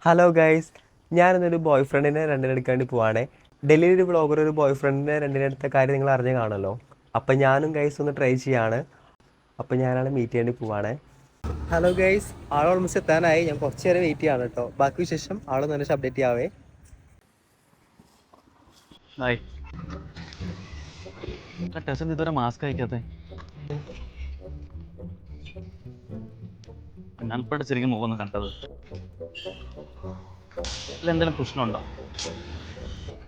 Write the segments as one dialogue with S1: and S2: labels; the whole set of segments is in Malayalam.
S1: ഹലോ ഗൈസ്, ഞാനിന്നൊരു ബോയ് ഫ്രണ്ടിനെ രണ്ടിനെടുക്കാൻ വേണ്ടി പോവാണേ. ഡൽഹിയിൽ ഒരു ബ്ലോഗർ ഒരു ബോയ് ഫ്രണ്ടിനെ രണ്ടിനെടുത്ത കാര്യം നിങ്ങൾ അറിഞ്ഞു കാണുമല്ലോ. അപ്പം ഞാനും ഗൈസ് ഒന്ന് ട്രൈ ചെയ്യാണ്. അപ്പം ഞാനാണ് മീറ്റ് ചെയ്യേണ്ടി പോവാണേ. ഹലോ ഗൈസ്, ആൾ ഓൾമോസ്റ്റ് എത്താനായി. ഞാൻ കുറച്ച് നേരം വെയിറ്റ് ചെയ്യാണ് കേട്ടോ. ബാക്കി വിശേഷം ആൾ നല്ല അപ്ഡേറ്റ് ചെയ്യാവേ.
S2: ഹായ്. ടെസ്റ്റ് ഇതുവരെ മാസ്ക് അയക്കാത്തെ? ഞാൻ ഇപ്പോഴത്തെ ശരിക്കും മുഖം ഒന്ന് കണ്ടത്. അല്ല, എന്തെങ്കിലും പ്രശ്നമുണ്ടോ?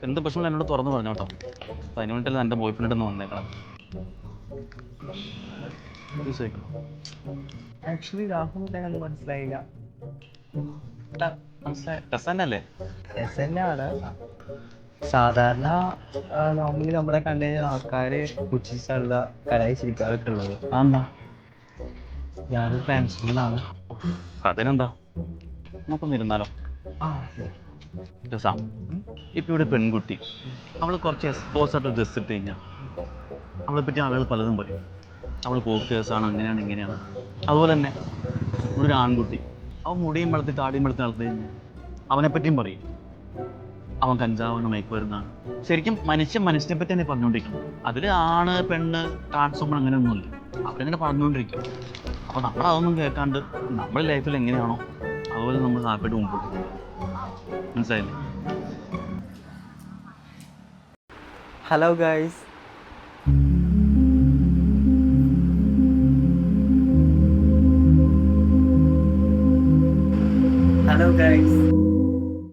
S2: എന്ത് പ്രശ്നം എന്നോട് തുറന്നു പറഞ്ഞു കേട്ടോ. അപ്പം അതിന് വേണ്ടിയിട്ടല്ല എൻ്റെ ബോയ് ഫ്രണ്ട് ഒന്ന് വന്നേക്കണം.
S1: ആക്ച്വലി രാഹുൽ മനസ്സിലായില്ല.
S2: മനസ്സിലായി, ടെസ് തന്നെ അല്ലേ?
S1: എസ് തന്നെയാണ്. സാധാരണ നോർമലി നമ്മളെ കണ്ടു കഴിഞ്ഞാൽ ആൾക്കാർ പുച്ഛിച്ചുള്ള കലായിച്ചിരിക്കാറുള്ളത്.
S2: അതെന്താ?
S1: ഞാനൊരു ട്രാൻസ്ഫറിലാണ്.
S2: അതിനെന്താ, നമുക്കൊന്ന് ഇരുന്നാലോ? രസാ. ഇപ്പം ഇവിടെ പെൺകുട്ടി അവൾ കുറച്ച് എക്സ്പോസ് ആയിട്ട് ഡ്രസ് ഇട്ട് കഴിഞ്ഞാൽ അവളെ പറ്റി ആളുകൾ പലതും പറയും. അവൾ പോക്കേഴ്സാണ്, അങ്ങനെയാണ് ഇങ്ങനെയാണ്. അതുപോലെ തന്നെ ഒരു ആൺകുട്ടി അവൻ മുടിയും വളർത്തി താടിയും വളർത്തി നടത്തി കഴിഞ്ഞാൽ അവനെപ്പറ്റിയും പറയും. അവൻ കഞ്ചാവാണ്, മയക്കുമരുന്നാണ്. ശരിക്കും മനുഷ്യനെ പറ്റി തന്നെ പറഞ്ഞുകൊണ്ടിരിക്കണം. അതിൽ ആണ് പെണ്ണ് ട്രാൻസ്ഫോമർ അങ്ങനെയൊന്നുമില്ല, അവരങ്ങനെ പറഞ്ഞുകൊണ്ടിരിക്കും. അപ്പോൾ നമ്മൾ അതൊന്നും കേൾക്കാണ്ട് നമ്മുടെ ലൈഫിൽ എങ്ങനെയാണോ അതുപോലെ നമ്മൾ ഹാപ്പിയായിട്ട് മുമ്പോട്ട് പോകും. മനസ്സിലായില്ലേ?
S1: Hello guys,